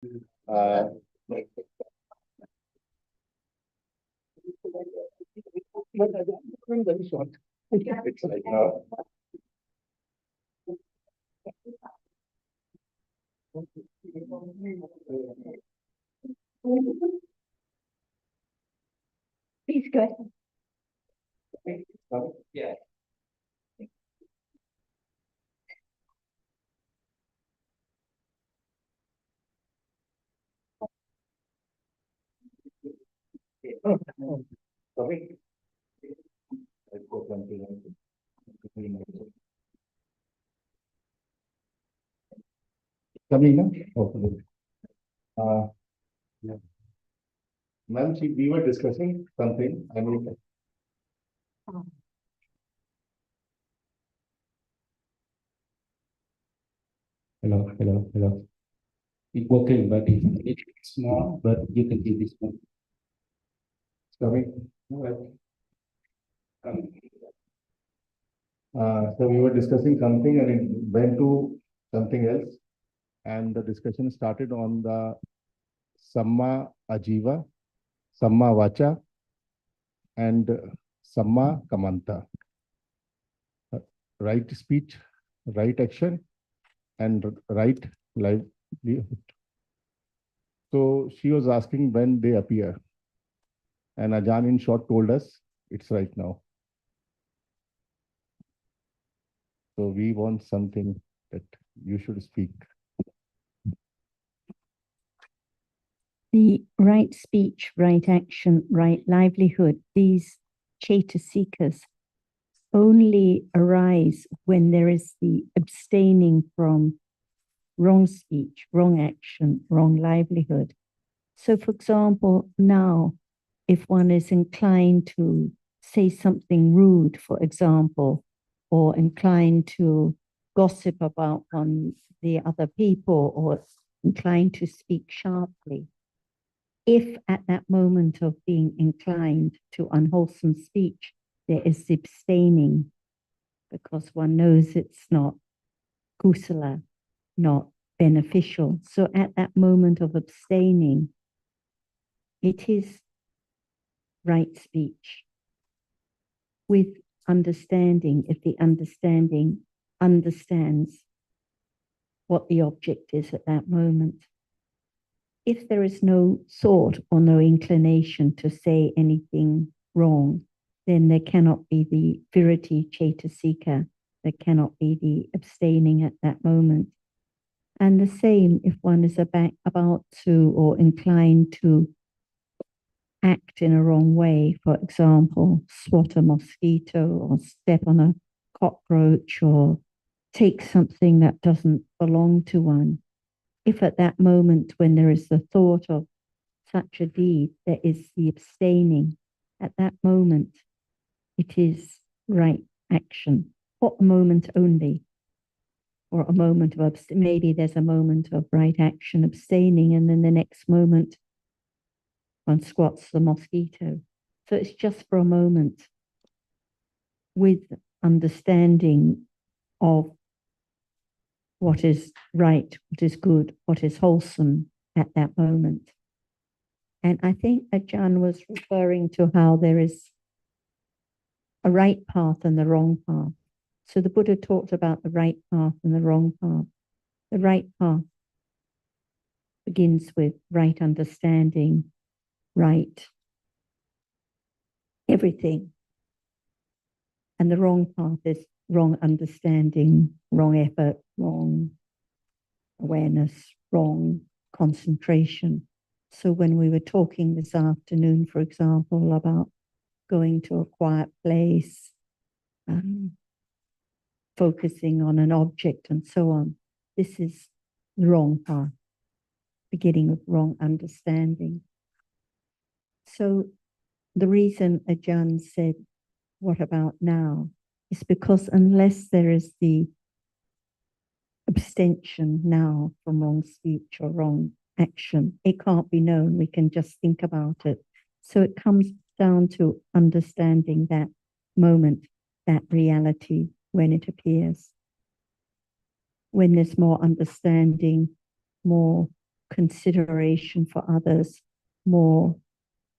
Uh, very short. It's like Please go ahead. Yeah. Sorry. Coming now? Okay. Yeah. Ma'am, we were discussing something. I mean, hello. It's working, but it's small, but you can see this one. Sorry. So we were discussing something and it went to something else. And the discussion started on the Samma Ajiva, Samma Vacha, and Samma Kamanta. Right speech, right action, and right livelihood. So she was asking when they appear. And Achaan in short told us it's right now. So we want something that you should speak. The right speech, right action, right livelihood, these Chaitasikas only arise when there is the abstaining from wrong speech, wrong action, wrong livelihood. So, for example, now, if one is inclined to say something rude, for example, or inclined to gossip about the other people, or inclined to speak sharply, if at that moment of being inclined to unwholesome speech, there is abstaining, because one knows it's not kusala, not beneficial. So at that moment of abstaining, it is right speech with understanding, if the understanding understands what the object is at that moment. If there is no thought or no inclination to say anything wrong, then there cannot be the virati cetasika, there cannot be the abstaining at that moment. And the same if one is about to or inclined to act in a wrong way, for example, swat a mosquito or step on a cockroach or take something that doesn't belong to one. If at that moment when there is the thought of such a deed, there is the abstaining, at that moment it is right action, for a moment only, or a moment of maybe there's a moment of right action, abstaining, and then the next moment one squats the mosquito. So it's just for a moment with understanding of what is right, what is good, what is wholesome at that moment. And I think Achaan was referring to how there is a right path and the wrong path. So the Buddha talked about the right path and the wrong path. The right path begins with right understanding, right everything. And the wrong path is wrong understanding, wrong effort, wrong awareness, wrong concentration. So when we were talking this afternoon, for example, about going to a quiet place, focusing on an object and so on, this is the wrong path, beginning with wrong understanding. So the reason Achaan said, what about now, is because unless there is the abstention now from wrong speech or wrong action, it can't be known. We can just think about it. So it comes down to understanding that moment, that reality when it appears. When there's more understanding, more consideration for others, more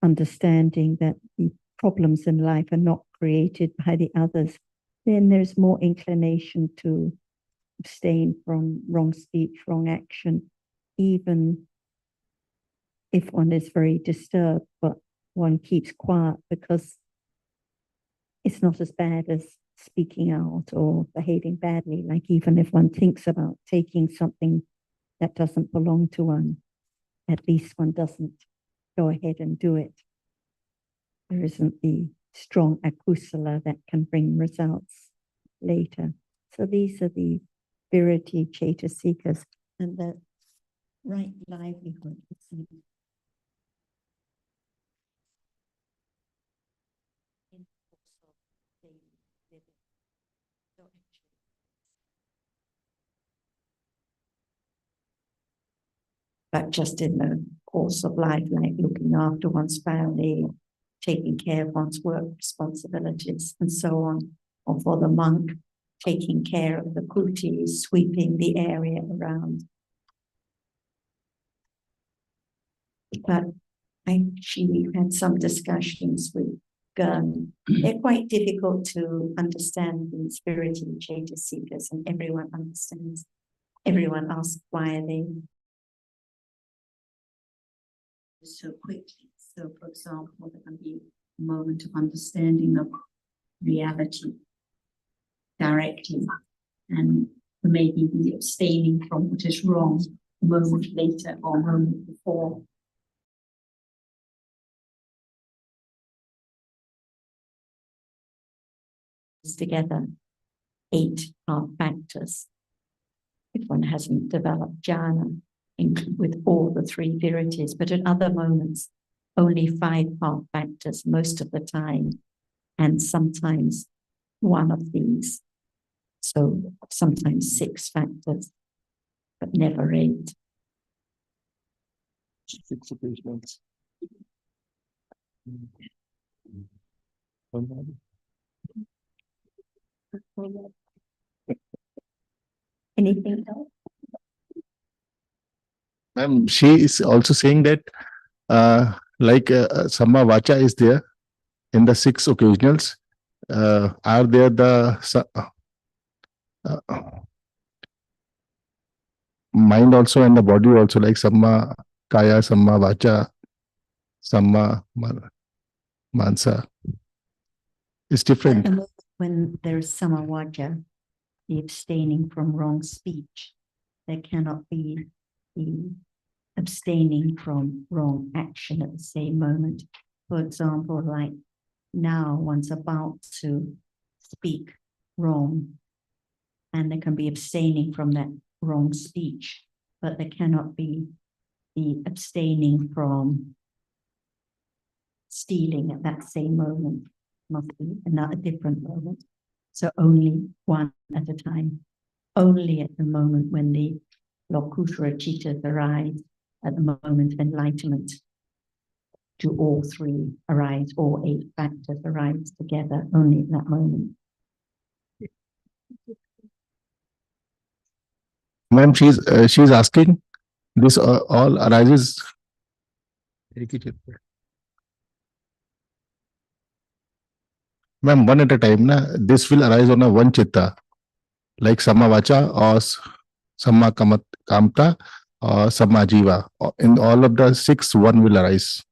understanding that the problems in life are not created by the others, then there's more inclination to abstain from wrong speech, wrong action, even if one is very disturbed, but one keeps quiet because it's not as bad as speaking out or behaving badly. Like even if one thinks about taking something that doesn't belong to one, at least one doesn't go ahead and do it. There isn't the strong akusala that can bring results later. So these are the virati cetasikas and the right livelihood. But just in the course of life, like looking after one's family, taking care of one's work responsibilities, and so on. Or for the monk, taking care of the kuti, sweeping the area around. But I actually had some discussions with Gurn. They're quite difficult to understand the spiritual cetasikas, and everyone understands. Everyone asks why are they so quickly. So, for example, there can be a moment of understanding of reality directly, and maybe the abstaining from what is wrong a moment later or a moment before. Together, 8 are factors. If one hasn't developed jhana with all the 3 virities, but at other moments, only 5 are factors most of the time, and sometimes one of these. So sometimes 6 factors, but never 8. 6 occasions. Anything else? Ma'am, she is also saying that Samma Vacha is there in the 6 occasionals. Are there the mind also and the body also, like Samma Kaya, Samma Vacha, Samma Mansa? It's different. When there's Samma Vacha, the abstaining from wrong speech, there cannot be the abstaining from wrong action at the same moment. For example, like now one's about to speak wrong, and there can be abstaining from that wrong speech, but there cannot be the abstaining from stealing at that same moment. Must be another different moment. So only one at a time. Only at the moment when the lokuttara cittas arise, at the moment of enlightenment, do all 3 arise, all 8 factors arise together, only at that moment. Ma'am, she's asking, this all arises. Ma'am, one at a time, na? This will arise on a one chitta, like Samma Vacha or Samma Kamta or Samma Jiva. In all of the 6, one will arise.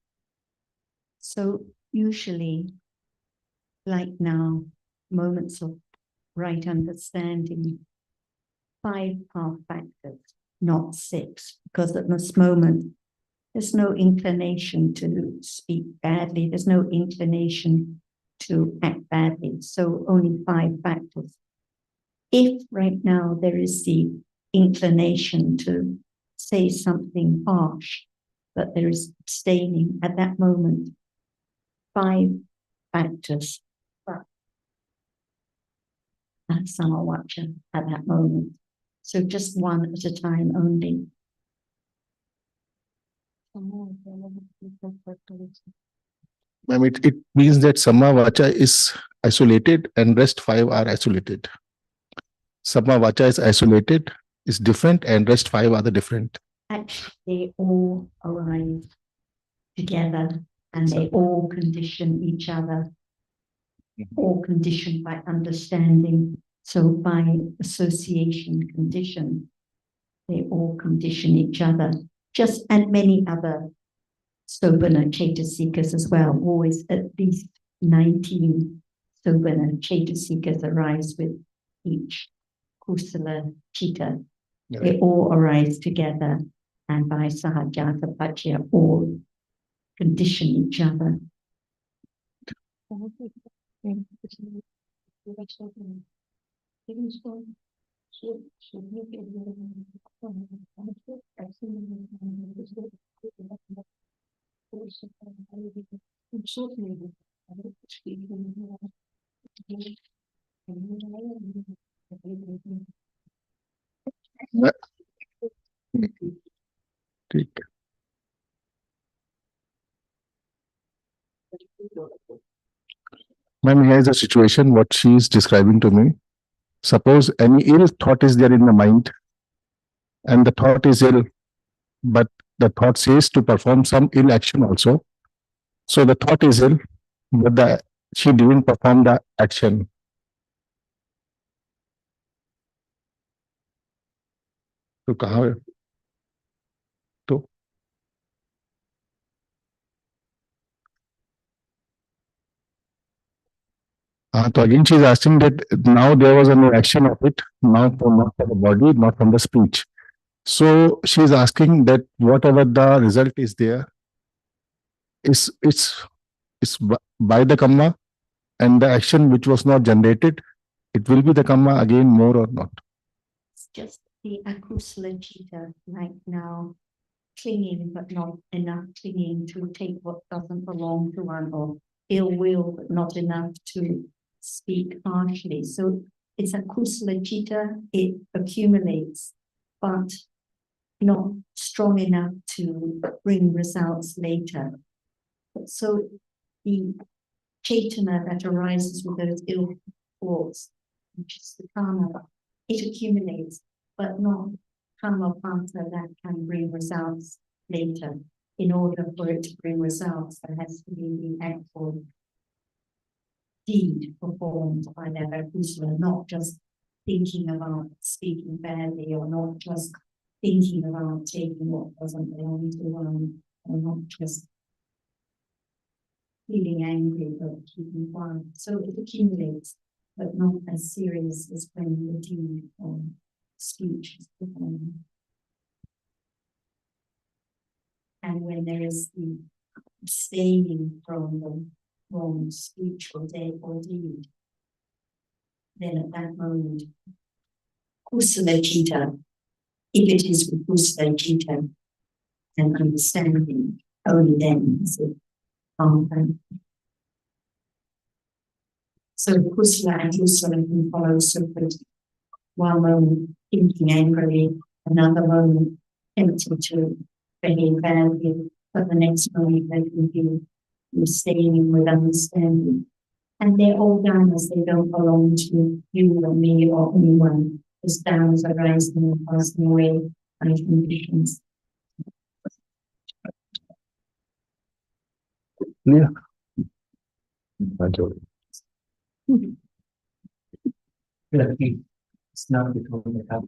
So usually, like now, moments of right understanding, 5 are factors, not 6, because at this moment, there's no inclination to speak badly, there's no inclination to act badly, so only 5 factors. If right now there is the inclination to say something harsh, but there is abstaining at that moment, 5 factors. That's Samavacha at that moment. So just one at a time only. Ma'am, it means that Samma Vacha is isolated and rest 5 are isolated. Samma Vacha is isolated, is different, and rest 5 are the different. Actually, they all arise together and they all condition each other, all conditioned by understanding. So by association condition, they all condition each other. Just and many other Sobhana Chaitasikas as well. Always at least 19 Sobhana Chaitasikas arise with each Kusala Chitta. Yeah. They all arise together and by Sahajata Pachya all condition each other. ठीक है. Ma'am, here is a situation what she is describing to me. Suppose any ill thought is there in the mind, and the thought is ill, but the thought says to perform some ill action also. So the thought is ill, but she didn't perform the action. तो कहाँ है? तो so again she is asking that now there was no action of it, now not from the body, not from the speech. So she is asking that whatever the result is there, it's by the karma, and the action which was not generated, it will be the karma again more or not. It's just the akusala chitta right now, clinging but not enough clinging to take what doesn't belong to one, or ill will but not enough to speak harshly. So it's akusala chitta, it accumulates, but not strong enough to bring results later. So the chaitana that arises with those ill thoughts, which is the karma, it accumulates, but not karma panta that can bring results later. In order for it to bring results, there has to be the actual deed performed by that akusala, not just thinking about speaking badly, or not just thinking about taking what doesn't belong to one, or not just feeling angry but keeping quiet. So it accumulates, but not as serious as when the deed or speech is performed. And when there is the abstaining from the wrong speech or deed, then at that moment, kusala chitta, if it is with kusala chitta and understanding, only then is it calm. So kusala and kusala can follow separate. One moment thinking angrily, another moment tempted to behave badly, but the next moment they can be staying with understanding. And they're all dhammas, they don't belong to you or me or anyone. Those dhammas are rising and passing away by conditions. Yeah. Thank you. It's not because we have.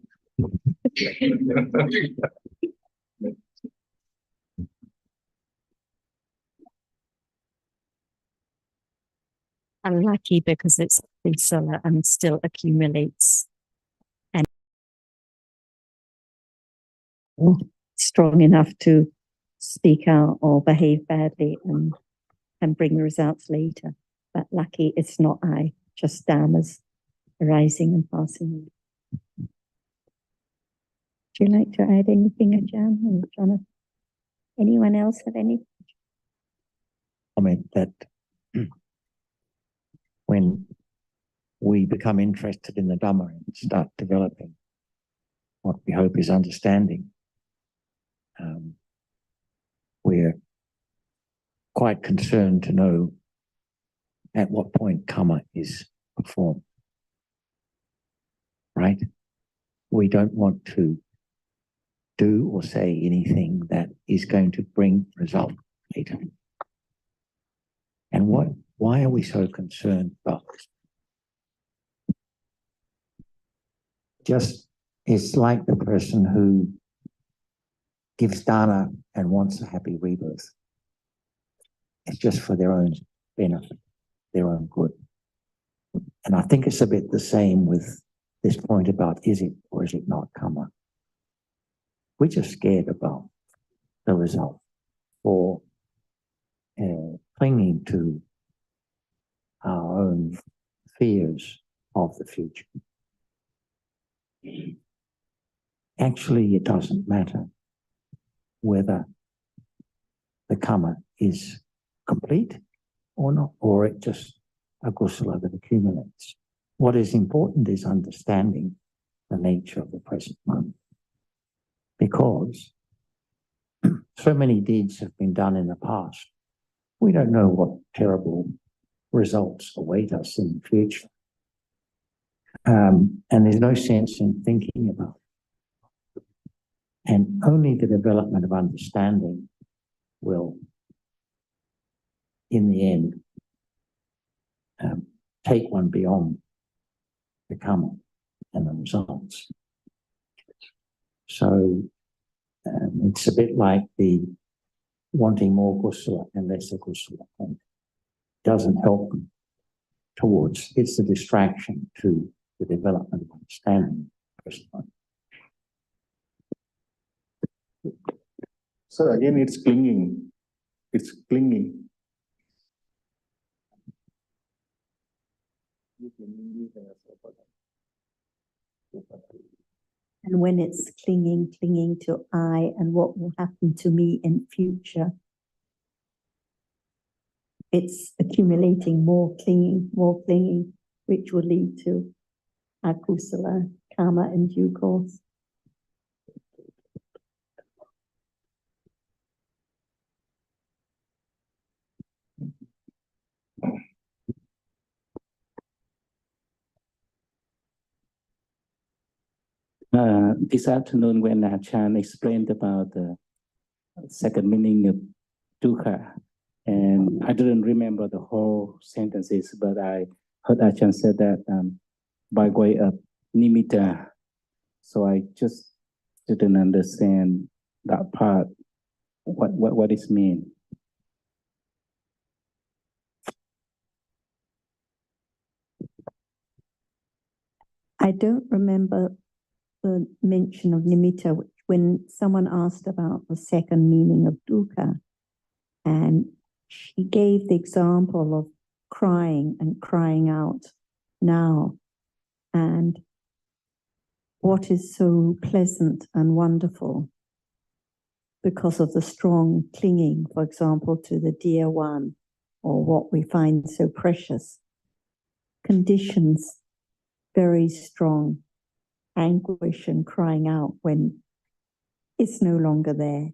I'm lucky because it's kusala and still accumulates and strong enough to speak out or behave badly and can bring results later. But lucky it's not I, just dhammas arising and passing. Would you like to add anything, Achaan or Jonathan? Anyone else have any? Comment that when we become interested in the Dhamma and start developing what we hope is understanding, we're quite concerned to know at what point karma is performed. Right? We don't want to do or say anything that is going to bring result later. And why are we so concerned about this? Just, it's like the person who gives dana and wants a happy rebirth. It's just for their own benefit, their own good. And I think it's a bit the same with this point about is it or is it not karma? We're just scared about the result or clinging to our own fears of the future. Actually, it doesn't matter whether the karma is complete or not, or it just a kusala that accumulates. What is important is understanding the nature of the present moment. Because so many deeds have been done in the past, we don't know what terrible results await us in the future. And there's no sense in thinking about it. And only the development of understanding will, in the end, take one beyond the karma and the results. So it's a bit like the wanting more kusala and lesser kusala. It doesn't help towards, it's a distraction to the development of understanding. So again, it's clinging. It's clinging. And when it's clinging to I and what will happen to me in future, it's accumulating more clinging, which will lead to akusala, karma in due course. This afternoon, when Achaan explained about the second meaning of dukkha, and I didn't remember the whole sentences, but I heard Achaan said that by way of nimitta. So I just didn't understand that part. What it means. I don't remember the mention of nimitta when someone asked about the second meaning of dukkha, and she gave the example of crying and crying out now, and what is so pleasant and wonderful because of the strong clinging, for example, to the dear one or what we find so precious. Conditions very strong anguish and crying out when it's no longer there.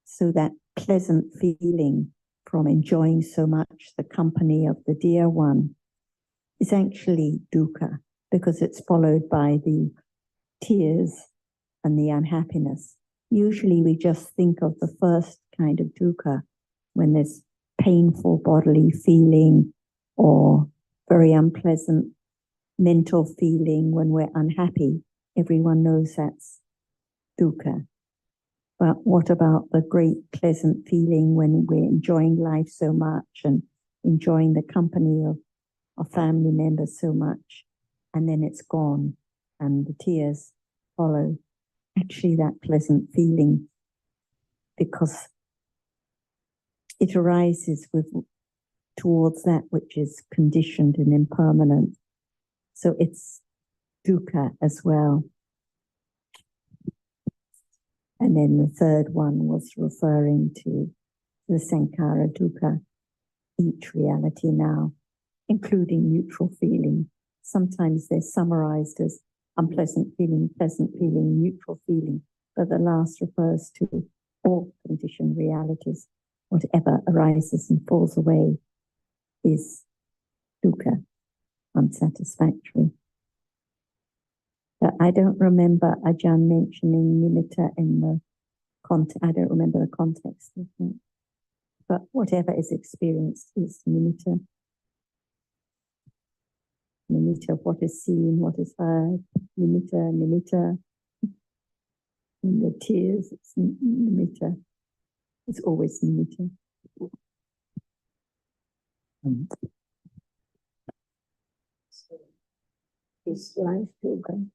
So that pleasant feeling from enjoying so much the company of the dear one is actually dukkha, because it's followed by the tears and the unhappiness. Usually we just think of the first kind of dukkha when there's painful bodily feeling or very unpleasant mental feeling when we're unhappy. Everyone knows that's dukkha. But what about the great pleasant feeling when we're enjoying life so much and enjoying the company of our family members so much, and then it's gone and the tears follow? Actually, that pleasant feeling, because it arises towards that which is conditioned and impermanent. So it's dukkha as well. And then the third one was referring to the sankhara dukkha, each reality now, including neutral feeling. Sometimes they're summarized as unpleasant feeling, pleasant feeling, neutral feeling, but the last refers to all conditioned realities. Whatever arises and falls away is dukkha, unsatisfactory. But I don't remember Ajahn mentioning nimitta in the context. I don't remember the context of that. But whatever is experienced is nimitta. Nimitta of what is seen, what is heard. Nimitta. And the tears, it's nimitta. It's always nimitta. Is life dukkha?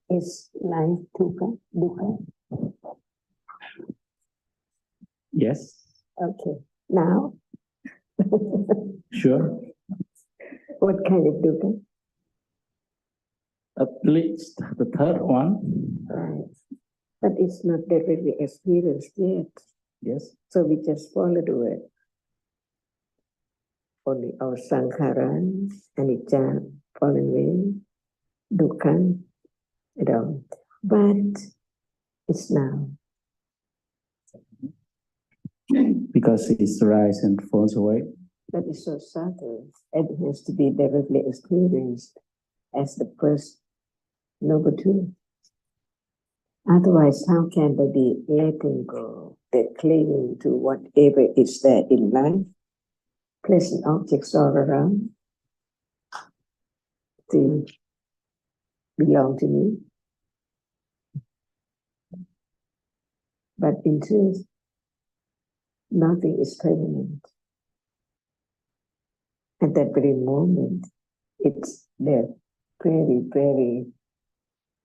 Is life dukkha? Yes, Okay. Now, sure. what kind of dukkha? At least the third one. Right. But it's not directly experienced yet. Yes. So we just follow the word. Only our sankharas, anicca, fallen away, dukkha, but it's now. Because it's rise and falls away. That is so subtle. It has to be directly experienced as the first noble truth. Otherwise, how can they be letting go? They're clinging to whatever is there in life. Pleasant objects all around to belong to me. But in truth, nothing is permanent. At that very moment, it's the very, very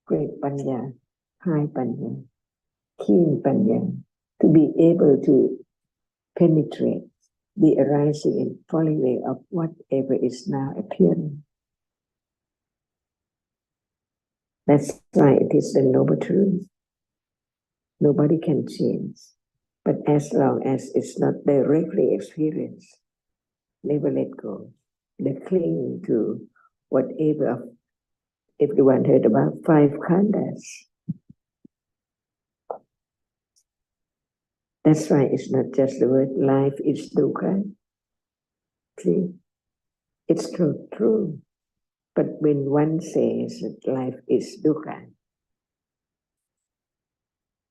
great panya, high panya, keen panya, to be able to penetrate the arising and falling away of whatever is now appearing. That's why it is the noble truth. Nobody can change. But as long as it's not directly experienced, never let go. The clinging to whatever everyone heard about 5 khandhas. That's why it's not just the word life is dukkha. See, it's true. But when one says that life is dukkha,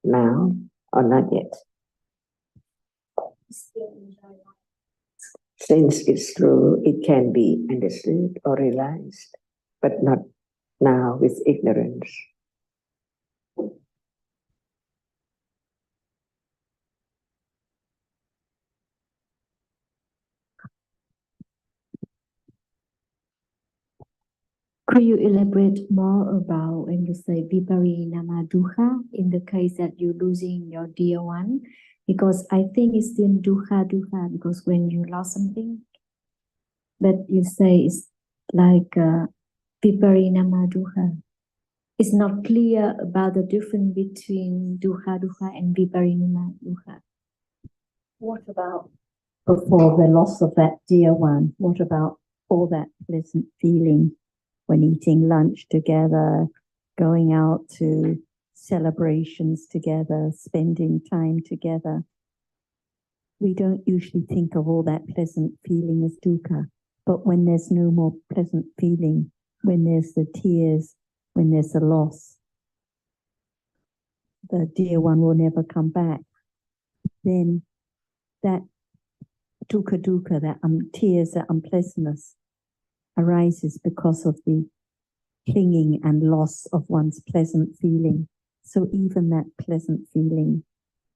now or not yet, since it's true, it can be understood or realized, but not now with ignorance. Could you elaborate more about when you say viparinama dukkha in the case that you're losing your dear one? Because I think it's still dukkha because when you lost something, but you say it's like viparinama dukkha. It's not clear about the difference between dukkha and viparinama dukkha. What about before the loss of that dear one? What about all that pleasant feeling when eating lunch together, going out to celebrations together, spending time together? We don't usually think of all that pleasant feeling as dukkha, but when there's no more pleasant feeling, when there's the tears, when there's a loss, the dear one will never come back, then that dukkha, that tears, that unpleasantness arises because of the clinging and loss of one's pleasant feeling. So even that pleasant feeling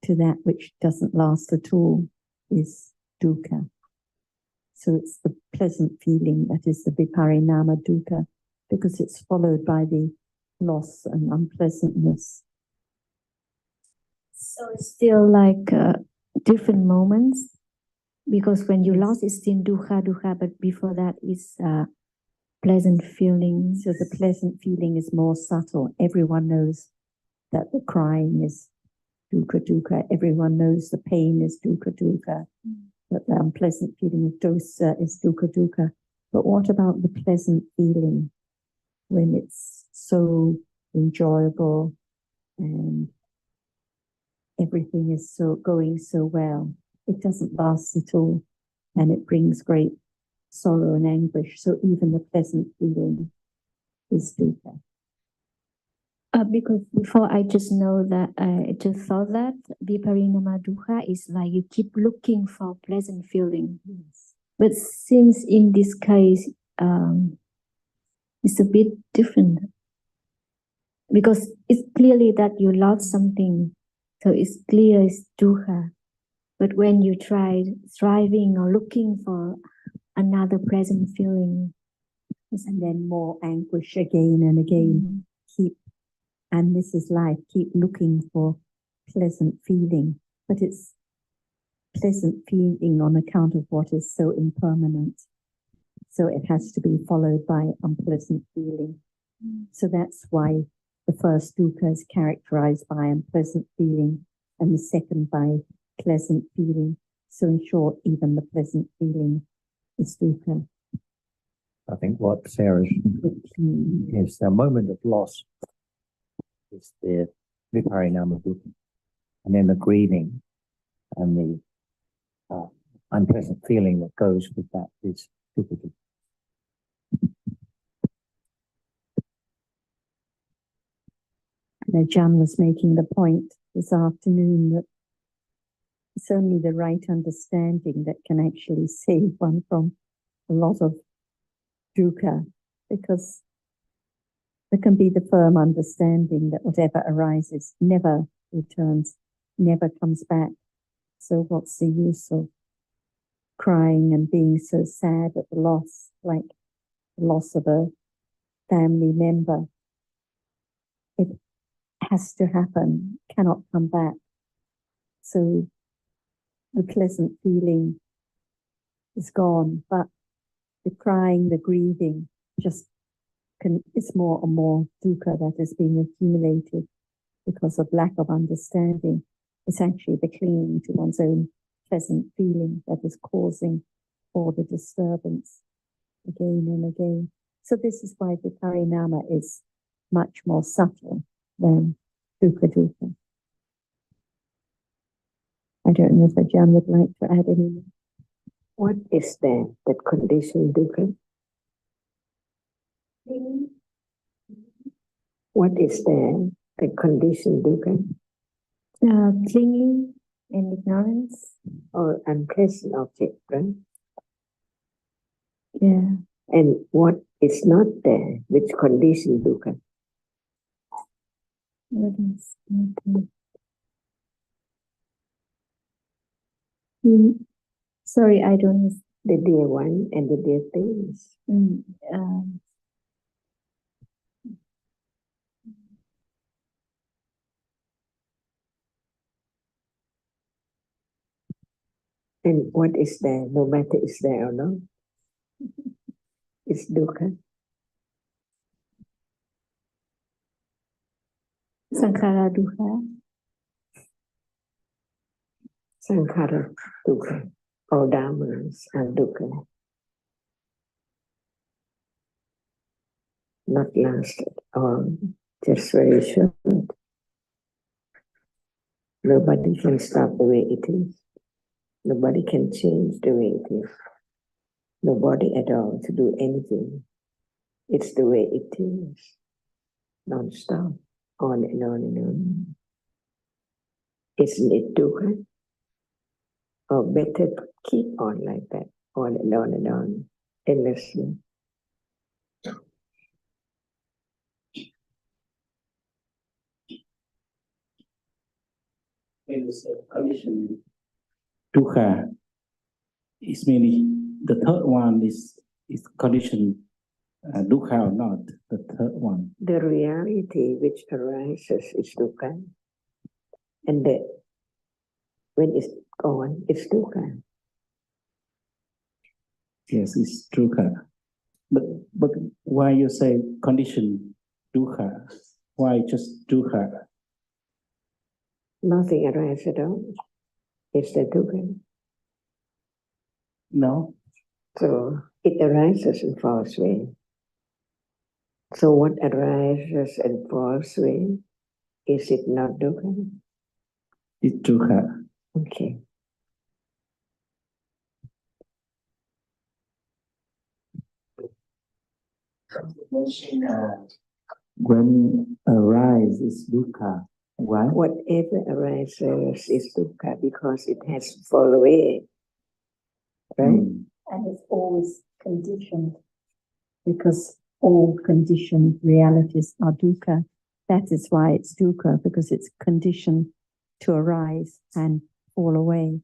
to that which doesn't last at all is dukkha. So it's the pleasant feeling that is the viparinama dukkha, because it's followed by the loss and unpleasantness. So it's still like different moments, because when you lost, it's still dukkha, but before that is pleasant feeling. So the pleasant feeling is more subtle. Everyone knows that the crying is dukkha. Everyone knows the pain is dukkha. That the unpleasant feeling of dosa is dukkha. But what about the pleasant feeling when it's so enjoyable and everything is so going so well? It doesn't last at all, and it brings great sorrow and anguish. So even the pleasant feeling is dukkha. Because before I just know that, I just thought that viparinama dukkha is like you keep looking for pleasant feeling. Yes. But since in this case, it's a bit different. Because it's clearly that you lost something. So it's clear it's dukkha. But when you try striving or looking for another pleasant feeling, And then more anguish again and again. And this is life, keep looking for pleasant feeling. But it's pleasant feeling on account of what is so impermanent. So it has to be followed by unpleasant feeling. So that's why the first dukkha is characterized by unpleasant feeling and the second by pleasant feeling. So in short, even the pleasant feeling is dukkha. I think what Sarah's is the moment of loss is the viparinama dukkha, and then the grieving and the unpleasant feeling that goes with that is dukkha. John was making the point this afternoon that it's only the right understanding that can actually save one from a lot of dukkha, because there can be the firm understanding that whatever arises never returns, never comes back. So what's the use of crying and being so sad at the loss, like the loss of a family member? It has to happen, cannot come back. So the pleasant feeling is gone, but the crying, the grieving, just it's more and more dukkha that is being accumulated because of lack of understanding. It's actually the clinging to one's own pleasant feeling that is causing all the disturbance again and again. So this is why viparinama is much more subtle than dukkha. I don't know if Ajahn would like to add any more. What is that condition dukkha? What is the condition dukkha? clinging and ignorance. Or unpleasant object, right? Yeah. And what is not there, which condition dukkha? What is not there? Sorry, I don't. The dear one and the dear things. And what is there, no matter is there or not? It's dukkha. Sankhara dukkha. Sankhara dukkha. All dhammas are dukkha. Not lasted or just very short. Nobody can stop the way it is. Nobody can change the way it is. Nobody at all to do anything. It's the way it is. Non-stop. On and on and on. Isn't it dukkha? Or better keep on like that. On and on and on. Endlessly. When you say condition dukkha, is meaning the third one is condition dukkha or not, the third one. The reality which arises is dukkha. And when it's gone, it's dukkha. Yes, it's dukkha. But why you say condition dukkha? Why just dukkha? Nothing arises at all. It's the dukkha. No. So it arises in false way. So what arises in false way, is it not dukkha? It's dukkha. Okay. mention when arise is dukkha. Why? Whatever arises is dukkha because it has to fall away. Right? And it's always conditioned, because all conditioned realities are dukkha. That is why it's dukkha, because it's conditioned to arise and fall away.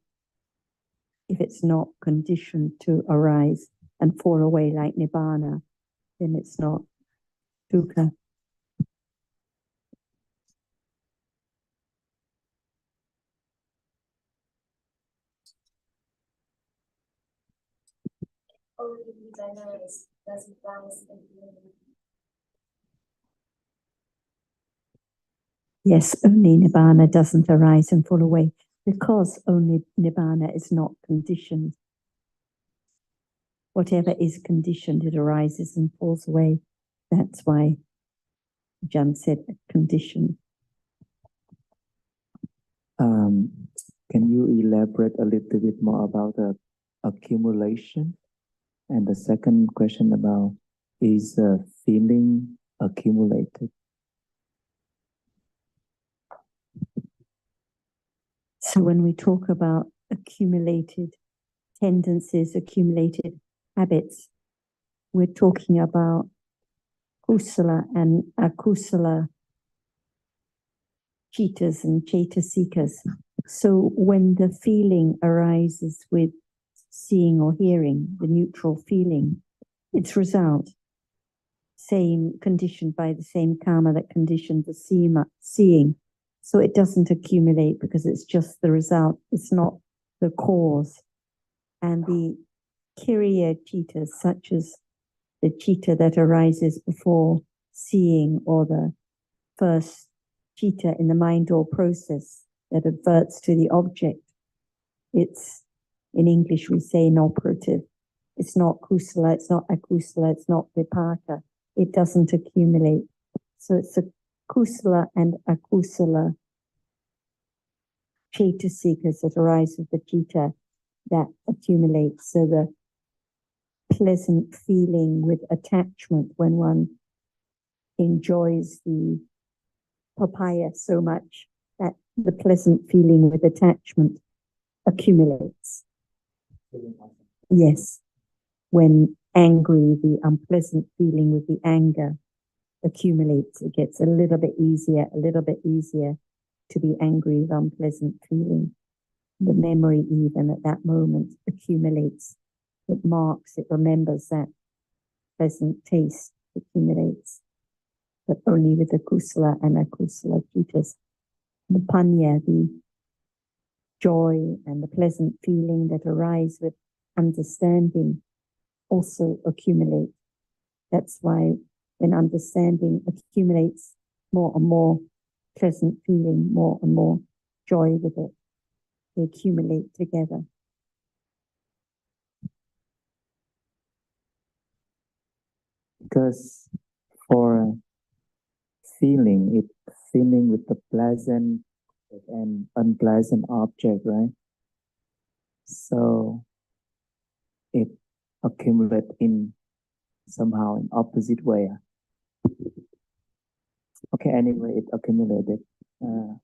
If it's not conditioned to arise and fall away like nibbana, then it's not dukkha. Yes, only nibbana doesn't arise and fall away, because only nibbana is not conditioned. Whatever is conditioned, it arises and falls away. That's why Jan said conditioned. Can you elaborate a little bit more about the accumulation? And the second question about, is feeling accumulated? So when we talk about accumulated tendencies, accumulated habits, we're talking about kusala and akusala chittas and cetasikas. So when the feeling arises with seeing or hearing, the neutral feeling, its result, same conditioned by the same karma that conditioned the seeing. So it doesn't accumulate because it's just the result. It's not the cause. And the kiriya chittas, such as the chitta that arises before seeing, or the first chitta in the mind or process that adverts to the object, it's, in English we say, inoperative. It's not kusala, it's not akusala, it's not vipaka. It doesn't accumulate. So it's a kusala and akusala cetasikas that arise with the citta that accumulates. So the pleasant feeling with attachment when one enjoys the papaya so much that the pleasant feeling with attachment accumulates. Yes. When angry, the unpleasant feeling with the anger accumulates. It gets a little bit easier to be angry with unpleasant feeling. The memory even at that moment accumulates. It marks, it remembers that pleasant taste, accumulates. But only with the kusala and akusala chittas. The panya, the joy and the pleasant feeling that arise with understanding also accumulate. That's why when understanding accumulates, more and more pleasant feeling, more and more joy with it, they accumulate together. Because for feeling with the pleasant and unpleasant object, right? So it accumulates in somehow in opposite way. Okay, anyway, it accumulated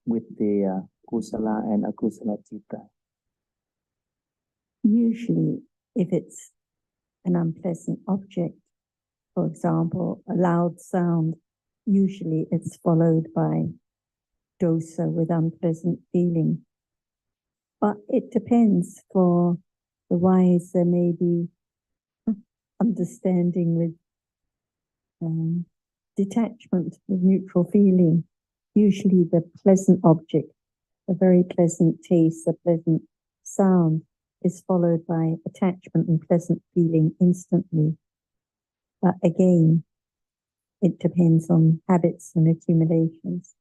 with the kusala and akusala citta. Usually, if it's an unpleasant object, for example, a loud sound, usually it's followed by dosa with unpleasant feeling. But it depends. For the wise, there may be understanding with detachment, with neutral feeling. Usually the pleasant object, a very pleasant taste, a pleasant sound is followed by attachment and pleasant feeling instantly. But again, it depends on habits and accumulations.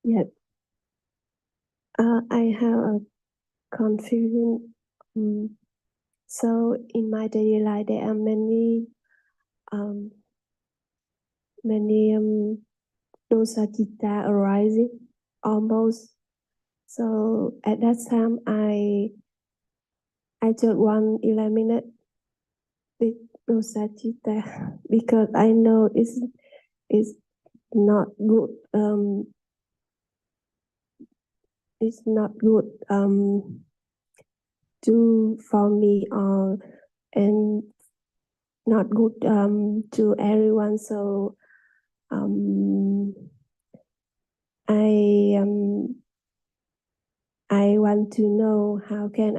Yeah. I have a confusion. So in my daily life, there are many dosa chitta arising almost. So at that time, I just want to eliminate the dosa chitta because I know it's not good. It's not good for me and not good to everyone. So I want to know how can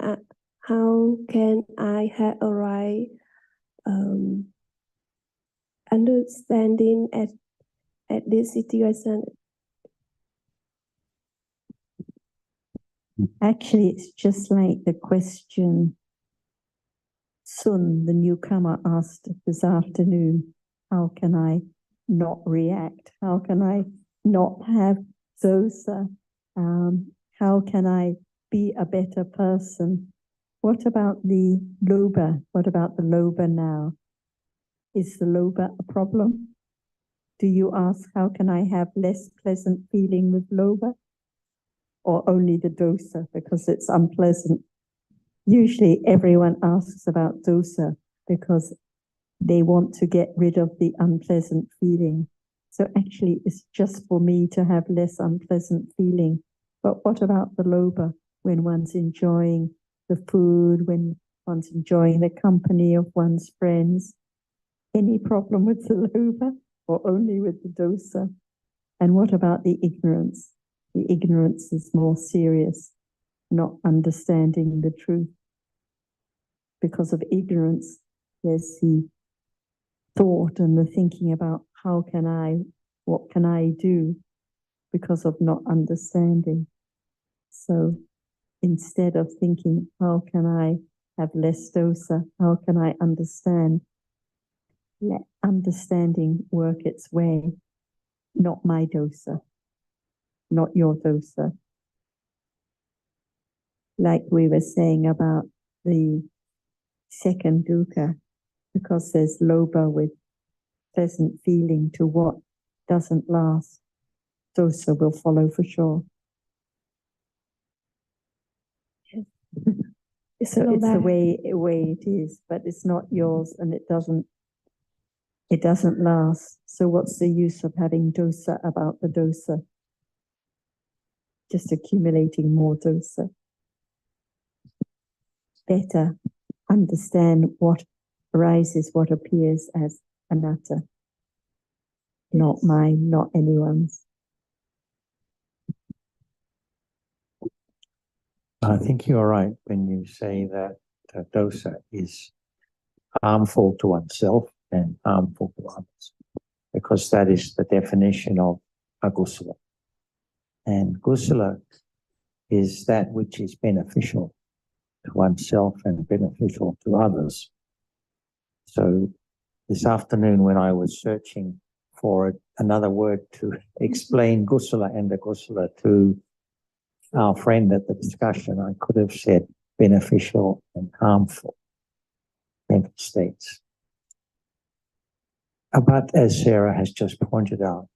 I have a right understanding at this situation. Actually, it's just like the question Sun, the newcomer, asked this afternoon. How can I not react? How can I not have dosa? How can I be a better person? What about the lobha? What about the lobha now? Is the lobha a problem? Do you ask, how can I have less pleasant feeling with lobha? Or only the dosa because it's unpleasant? Usually everyone asks about dosa because they want to get rid of the unpleasant feeling. So actually it's just for me to have less unpleasant feeling. But what about the lobha when one's enjoying the food, when one's enjoying the company of one's friends? Any problem with the lobha or only with the dosa? And what about the ignorance? The ignorance is more serious, not understanding the truth. Because of ignorance, there's the thought and the thinking about what can I do, because of not understanding. So instead of thinking, how can I have less dosa? How can I understand? Let understanding work its way. Not my dosa, not your dosa. Like we were saying about the second dukkha, because there's lobha with pleasant feeling to what doesn't last, dosa will follow for sure. So it's the way it is, but it's not yours and it doesn't last. So what's the use of having dosa about the dosa? Just accumulating more dosa. Better understand what arises, what appears as anatta. Not mine, not anyone's. I think you're right when you say that dosa is harmful to oneself and harmful to others, because that is the definition of agusala. And gusala is that which is beneficial to oneself and beneficial to others. So this afternoon when I was searching for another word to explain gusala and agusala to our friend at the discussion, I could have said beneficial and harmful mental states. But as Sarah has just pointed out,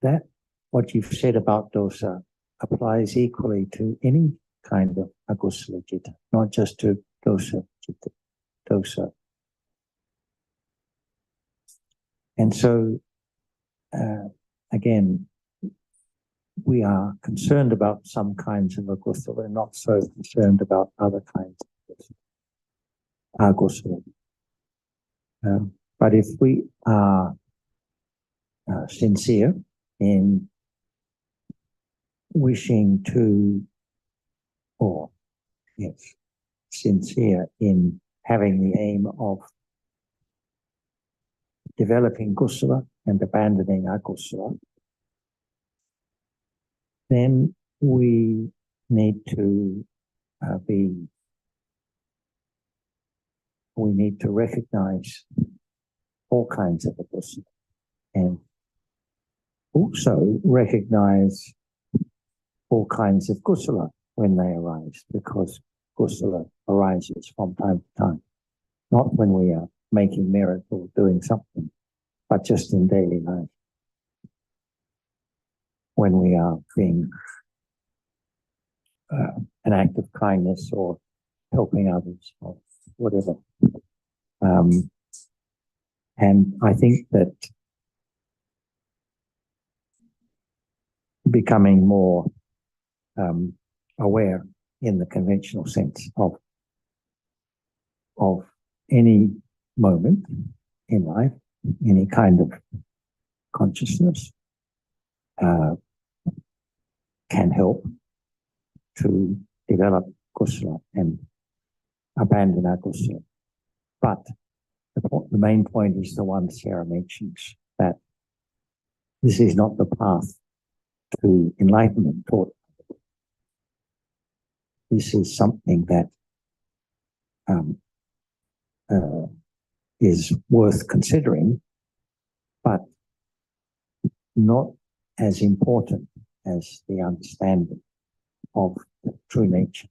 that what you've said about dosa applies equally to any kind of agusala citta, not just to dosa citta, dosa. And so, again, we are concerned about some kinds of agusala and not so concerned about other kinds of agusala. But if we are sincere in wishing to, or yes, sincere in having the aim of developing gusala and abandoning agusala, then we need to recognize all kinds of agusala and also recognize all kinds of gusala when they arise, because gusala arises from time to time, not when we are making merit or doing something, but just in daily life. when we are being an act of kindness or helping others or whatever. And I think that becoming more aware in the conventional sense of any moment in life, any kind of consciousness can help to develop kusala and abandon akusala. But the main point is the one Sarah mentions, that this is not the path to enlightenment taught. This is something that is worth considering, but not as important as the understanding of the true nature.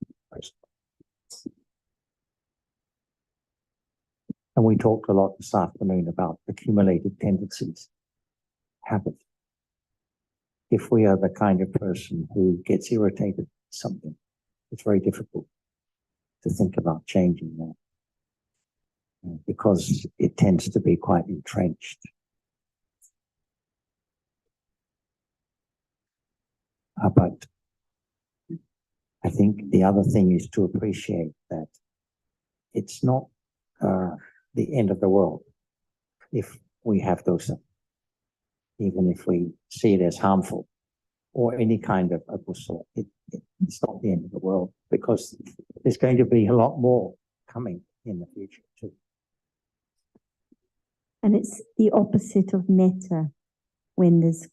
And we talked a lot this afternoon about accumulated tendencies, habits. If we are the kind of person who gets irritated with something, it's very difficult to think about changing that because it tends to be quite entrenched. But I think the other thing is to appreciate that it's not the end of the world if we have those, even if we see it as harmful or any kind of akusala. It's not the end of the world, because there's going to be a lot more coming in the future too. And it's the opposite of metta, when there's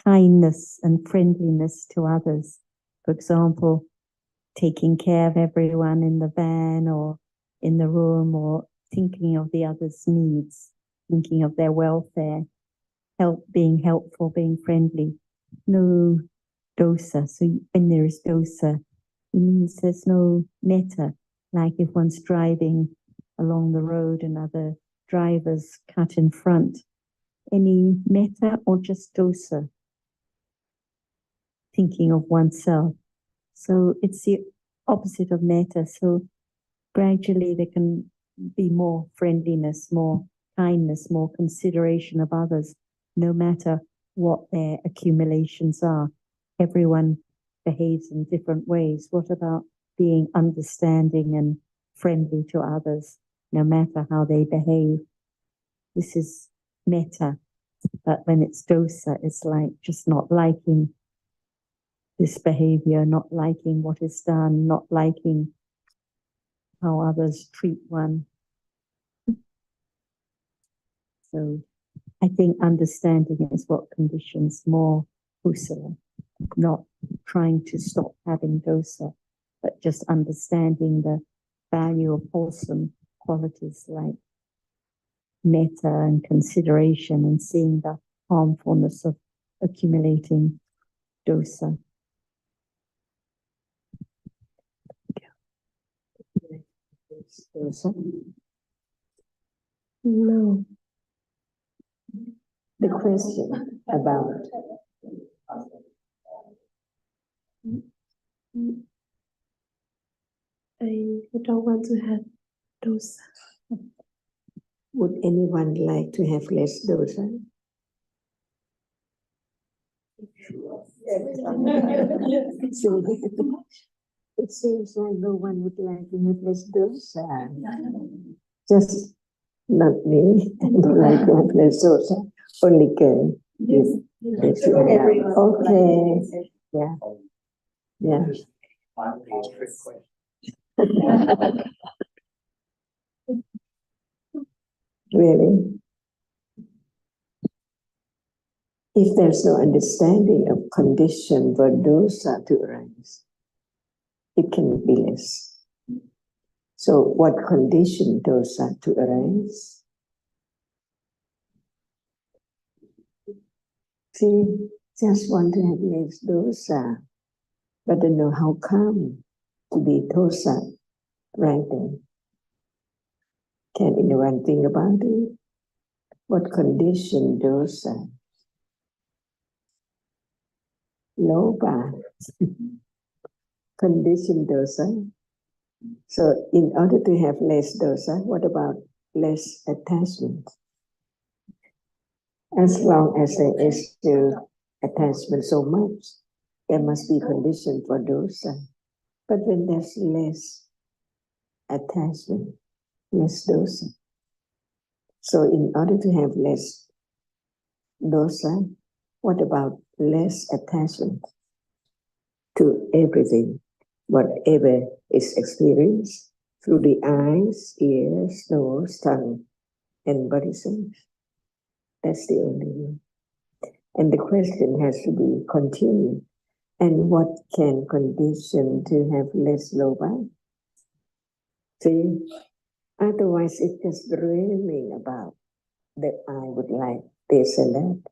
kindness and friendliness to others. For example, taking care of everyone in the van or in the room, or thinking of the other's needs, thinking of their welfare, being helpful, being friendly. No dosa. So when there is dosa, it means there's no metta. Like if one's driving along the road and other drivers cut in front. Any metta or just dosa? Thinking of oneself. So it's the opposite of metta. So gradually there can be more friendliness, more kindness, more consideration of others, no matter what their accumulations are. Everyone behaves in different ways. What about being understanding and friendly to others, no matter how they behave? This is metta. But when it's dosa, it's like just not liking this behavior, not liking what is done, not liking how others treat one. So I think understanding is what conditions more kusala, not trying to stop having dosa, but just understanding the value of wholesome qualities like metta and consideration, and seeing the harmfulness of accumulating dosa. No. The question about I don't want to have dosa. would anyone like to have less dosa? So, it seems like no one would like to have less dosa. Just not me. I don't like to have less dosa. Only Ken. Yes. Okay. Yeah. Yeah. Really? If there's no understanding of condition for dosa to arise, it can be less. So what condition dosa to arise? See, just want to have less dosa, but don't know how come to be dosa right then. Can anyone think about it? What condition dosa? loba, conditioned dosa. So in order to have less dosa, what about less attachment? As long as there is still attachment so much, there must be condition for dosa. But when there's less attachment, less dosa. So in order to have less dosa, what about less attachment to everything, whatever is experienced through the eyes, ears, nose, tongue, and body sense? That's the only way. And the question has to be continued. And what can condition to have less loba? See, otherwise it's just dreaming about that I would like this and that.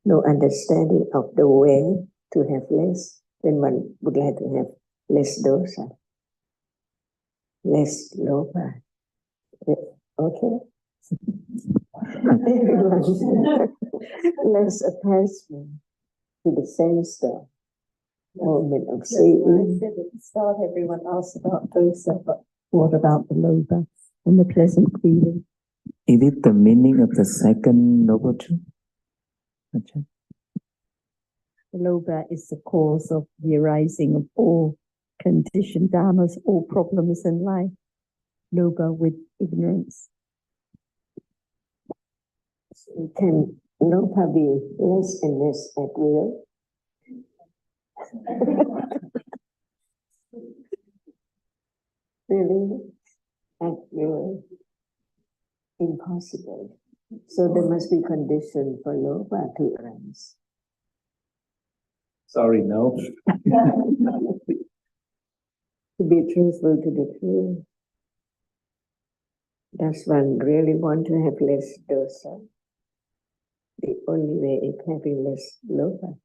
No understanding of the way to have less. Then one would like to have less dosa, less loba. Okay? Less attachment to the same stuff. Moment of seeing. At the start, everyone asked about dosa, but what about the loba and the pleasant feeling? Is it the meaning of the second noble truth? Achaan? The loba is the cause of the arising of all conditioned dharmas, all problems in life. Loba with ignorance. Can loba be less and less at will? Really? At will? Impossible. So there must be condition for loba to arise. Sorry, no. To be truthful to the truth. Does one really want to have less dosa? The only way is having less loba.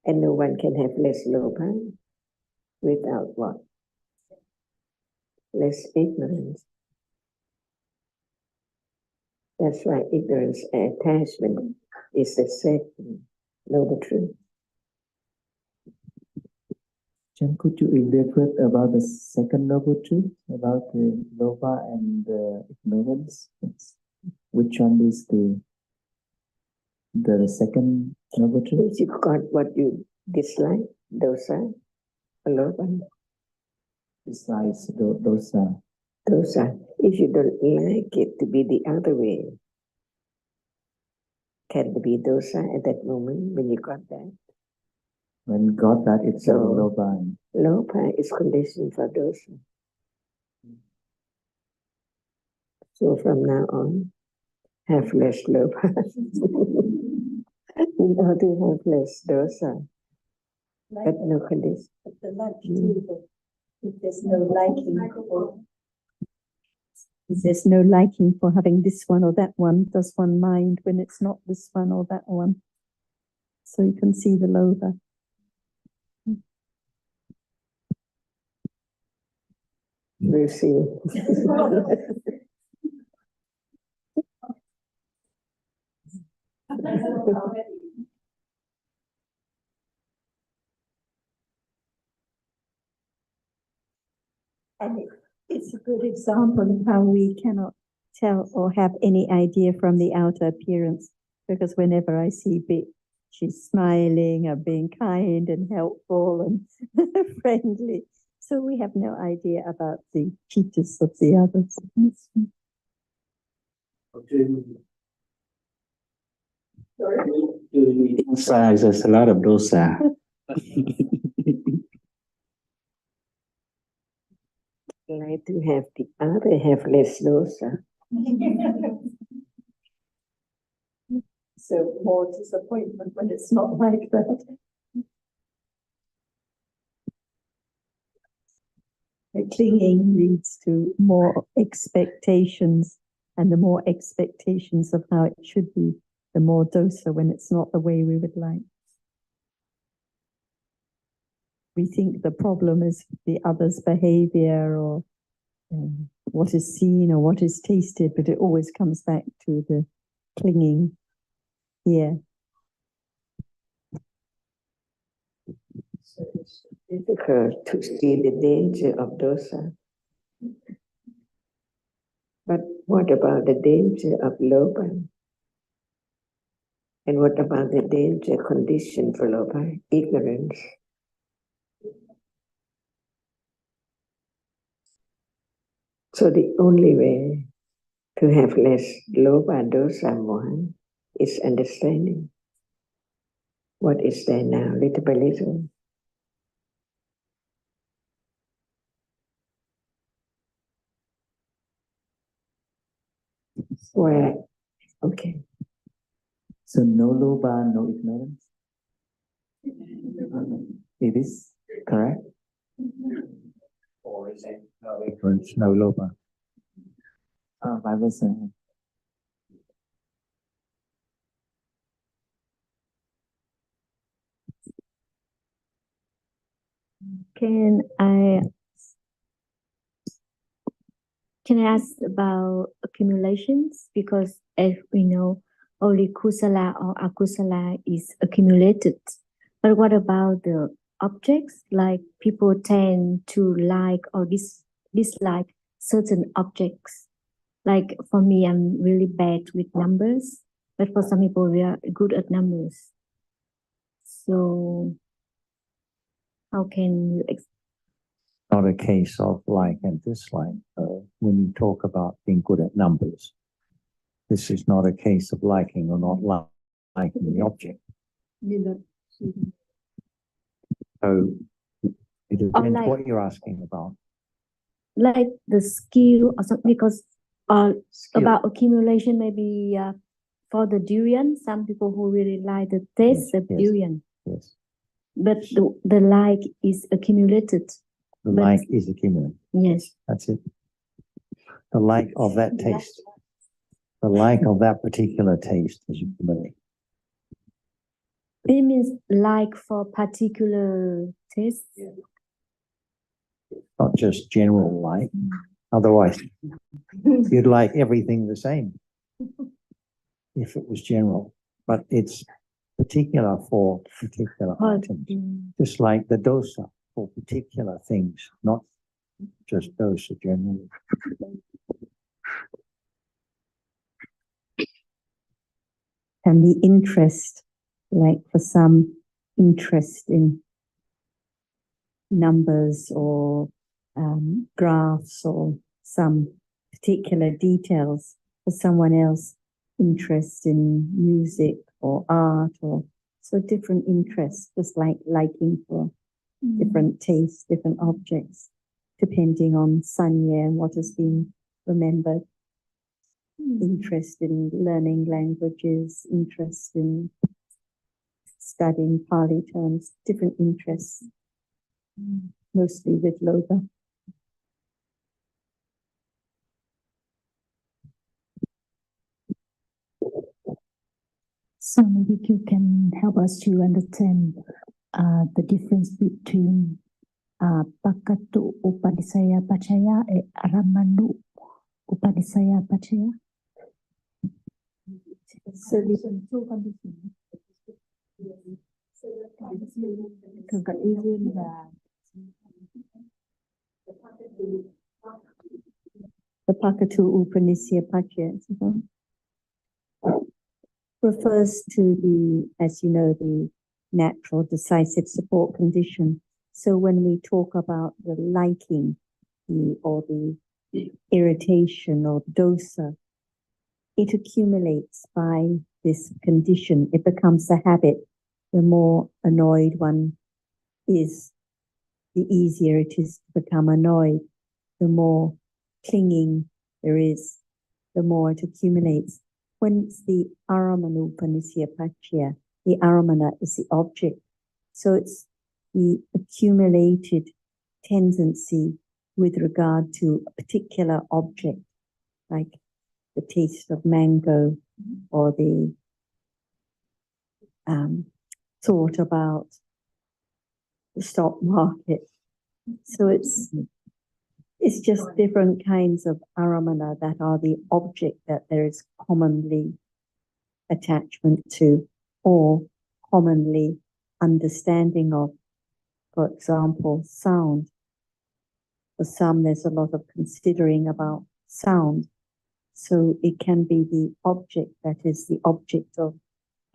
And no one can have less loba without what? Less ignorance. That's why ignorance and attachment is the second noble truth. Achaan, could you elaborate about the second noble truth, about the loba and the ignorance? Which one is the second noble truth? If you got what you dislike, dosa, or loba. Besides dosa. Dosa. If you don't like it to be the other way, can there be dosa at that moment when you got that? When got that, it's So, a loba. Loba is conditioned for dosa. So from now on, have less loba. In order to have less dosa, but no condition. If there's no liking for having this one or that one, does one mind when it's not this one or that one? So you can see the loba. We'll see. And it's a good example of how we cannot tell or have any idea from the outer appearance, because whenever I see Bit, she's smiling and being kind and helpful and friendly. So we have no idea about the features of the others. Inside, there's a lot of dosa. Like to have the other have less dosa. So more disappointment when it's not like that. The clinging leads to more expectations, and the more expectations of how it should be, the more dosa when it's not the way we would like. We think the problem is the other's behavior or what is seen or what is tasted, but it always comes back to the clinging here. So it's difficult to see the danger of dosa. But what about the danger of lobha? And what about the danger condition for lobha? Ignorance. So the only way to have less lobha, dosa, moha is understanding. What is there now, little by little? Where, okay. So no lobha, no ignorance. It is correct. Or is it no ignorance, no lobha? Bible saying. Can I ask about accumulations? Because as we know, only kusala or akusala is accumulated. But what about the objects? Like people tend to like or dislike certain objects. Like for me, I'm really bad with numbers, but for some people, we are good at numbers. So how can you Not a case of like and dislike. When you talk about being good at numbers, this is not a case of liking or not liking the object. So it depends like- what you're asking about. like the skill or something? Because Skill. about accumulation, maybe for the durian, some people who really like the taste of Yes. durian, Yes, but the like is accumulated. the But- like is accumulated. Yes. That's it. The like of that taste. The like of that particular taste is accumulated. It means like for particular taste. Not just general like. Otherwise, you'd like everything the same if it was general. But it's particular for particular items. Just like the dosa for particular things, not just dosa generally. And the interest, like for some interest in numbers or graphs or some particular details, for someone else interest in music or art, or so different interests, just like liking for different tastes, different objects, depending on sanya and what has been remembered. Interest in learning languages, interest in studying Pali terms, different interests, mostly with lobha. So maybe you can help us to understand the difference between Pakatu Upadisaya Pachaya and Aramanu Upadisaya Pachaya. So Thường cận y duyên và the Pakatu Upanisya Pachya refers to the, as you know, the natural decisive support condition. So when we talk about the liking or the irritation or dosa, it accumulates by this condition. It becomes a habit. The more annoyed one is, the easier it is to become annoyed. The more clinging there is, the more it accumulates. When it's the Aramanupanisya Pachya, the Aramana is the object. So it's the accumulated tendency with regard to a particular object, like the taste of mango or the thought about the stock market. So it's just different kinds of aramana that are the object that there is commonly attachment to or commonly understanding of. For example, sound. For some, there's a lot of considering about sound. So it can be the object that is the object of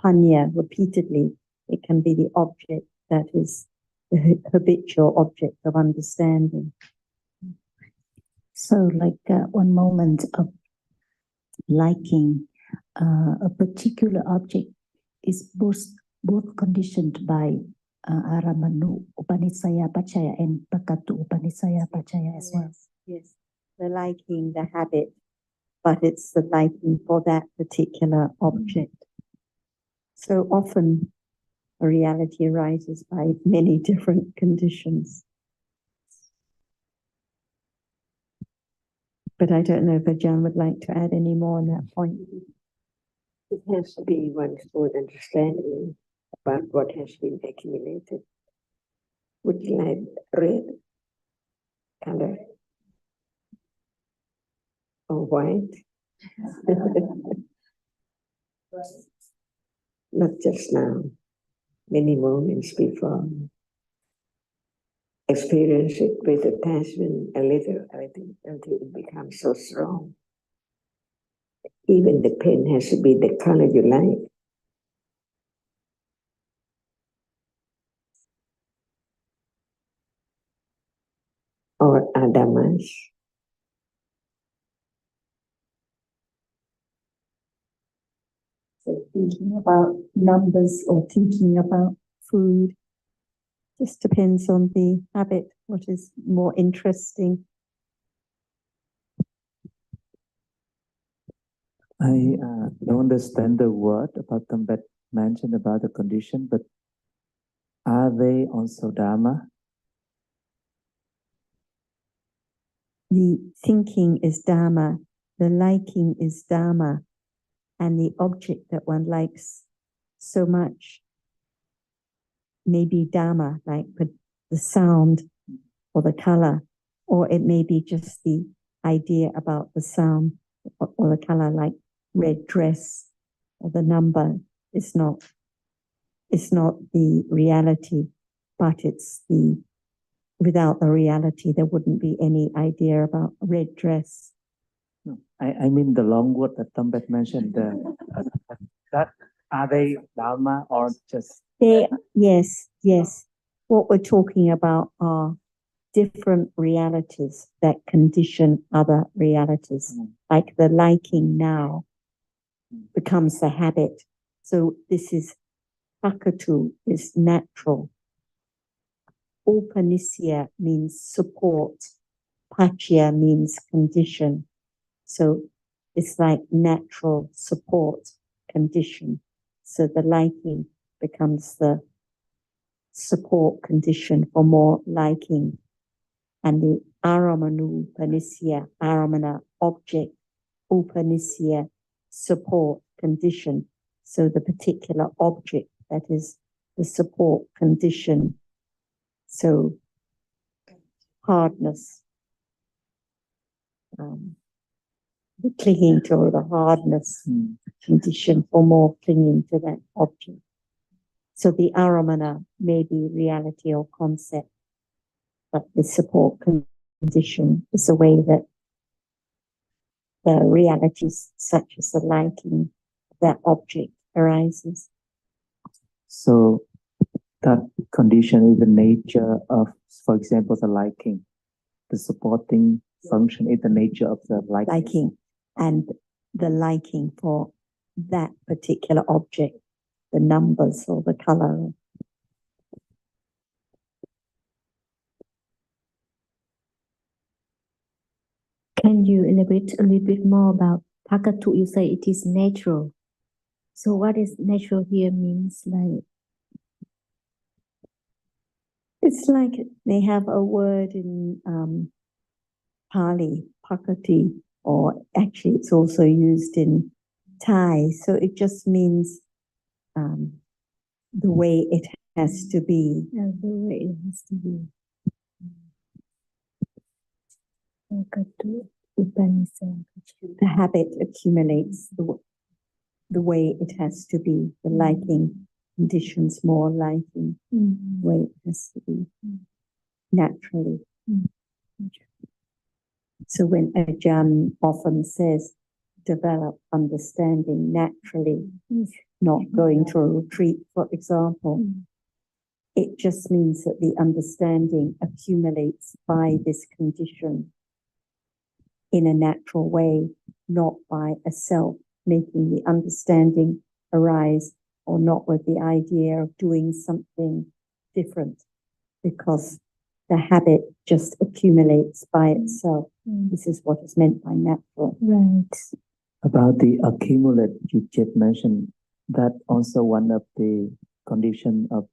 panya repeatedly. It can be the object that is the habitual object of understanding. So like one moment of liking a particular object is both conditioned by Aramanu, Upanisaya Pachaya, and Pakatu Upanisaya Pachaya as well. Yes, the liking, the habit, but it's the liking for that particular object. So often a reality arises by many different conditions. But I don't know if Ajahn would like to add any more on that point. It has to be one's own understanding about what has been accumulated. Would you like red color or white? Not just now, many moments before. Experience it with attachment a little until it becomes so strong. Even the pen has to be the color you like. Or adamas. So thinking about numbers or thinking about food just depends on the habit, what is more interesting. I don't understand the word about them that mentioned about the condition, but are they also Dharma? The thinking is Dharma, the liking is Dharma, and the object that one likes so much may be Dharma, like the sound or the color, or it may be just the idea about the sound or the color, like red dress or the number. It's not the reality, but it's the, without the reality, there wouldn't be any idea about red dress. No, I mean the long word that Tambet mentioned. That are they Dharma or just? Yes. What we're talking about are different realities that condition other realities. Like the liking now becomes the habit. So this is pakatu, is natural. Upanisya means support. Pachya means condition. So it's like natural support condition. So the liking becomes the support condition for more liking. And the aramanu upanisya, aramana, object, upanisya, support condition. So the particular object that is the support condition. So hardness, the clinging to the hardness condition for more clinging to that object. So the aramana may be reality or concept, but the support condition is the way that the realities such as the liking of that object arises. So that condition is the nature of, for example, the liking. The supporting function is the nature of the liking. And the liking for that particular object, the numbers or the color. Can you elaborate a little bit more about pakatu? You say it is natural. So what is natural here means like? It's like they have a word in Pali, pakati, or actually it's also used in Thai. So it just means the way it has to be. The way it has to be. The habit accumulates the way it has to be, the liking conditions more liking the way it has to be naturally. So when Achaan often says develop understanding naturally, not going to a retreat, for example, it just means that the understanding accumulates by this condition in a natural way, not by a self making the understanding arise, or not with the idea of doing something different, because the habit just accumulates by itself. This is what is meant by natural. Right. About the accumulate you just mentioned, that also one of the condition of,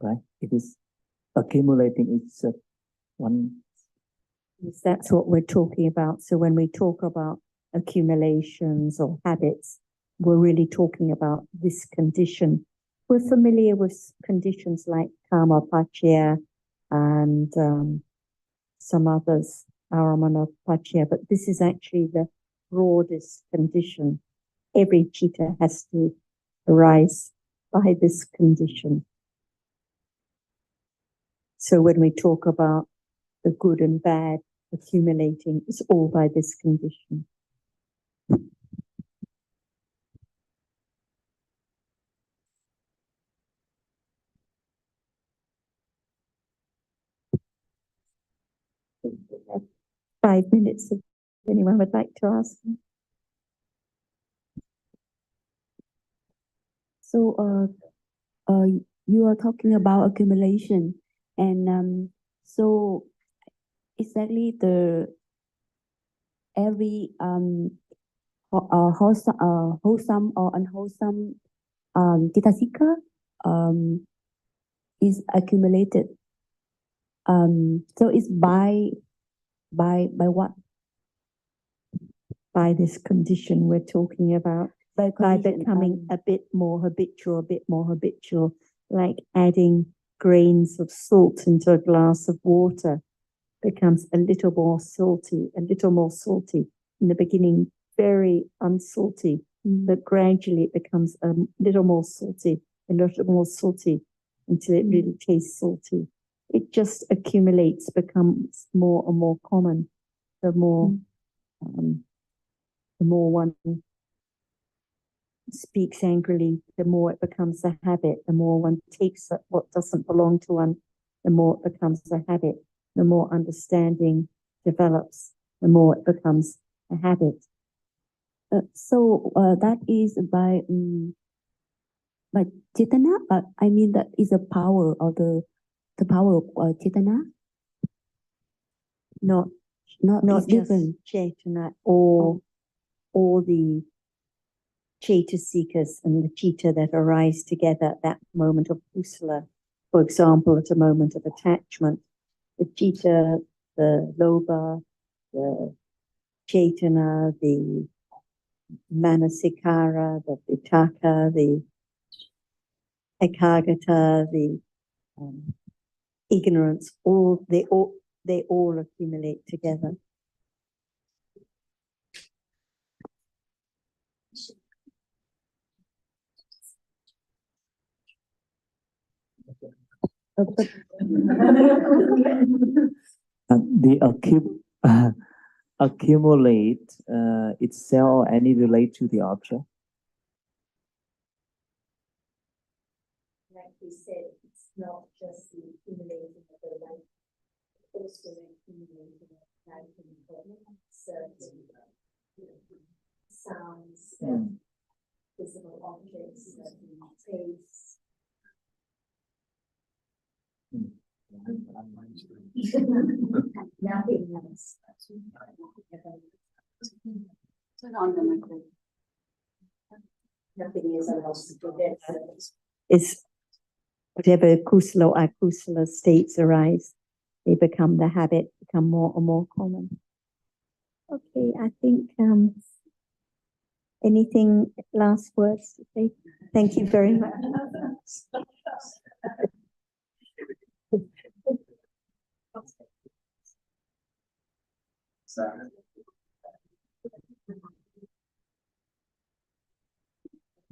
right? It is accumulating, it's one. Yes, that's what we're talking about. So when we talk about accumulations or habits, we're really talking about this condition. We're familiar with conditions like karma pachya and some others, aramana pachya, but this is actually the broadest condition. Every chitta has to arise by this condition. So when we talk about the good and bad accumulating, it's all by this condition. We have 5 minutes if anyone would like to ask. So, you are talking about accumulation, and so exactly every wholesome or unwholesome citta is accumulated. So it's by what? By this condition we're talking about. By becoming a bit more habitual, like adding grains of salt into a glass of water, becomes a little more salty. In the beginning, very unsalty, but gradually it becomes a little more salty, until it really tastes salty. It just accumulates, becomes more and more common. The more one speaks angrily, the more it becomes a habit. The more one takes what doesn't belong to one, the more it becomes a habit. The more understanding develops, the more it becomes a habit. So that is by chetana, but I mean that is a power of the power of chetana. Not just different. chetana or the chetasikas and the chitta that arise together at that moment of kusala. For example, at a moment of attachment, the chitta, the lobha, the chetana, the manasikara, the vitaka, the ekagata, the ignorance, they all accumulate together. The accumulate itself or any relate to the object? Like we said, it's not just the accumulating of the life, it's also the accumulating of life in certain sounds, physical objects, taste. Nothing else. Nothing else is whatever kusala or akusala states arise, they become the habit, become more and more common. Okay, I think anything last words to say? Thank you very much.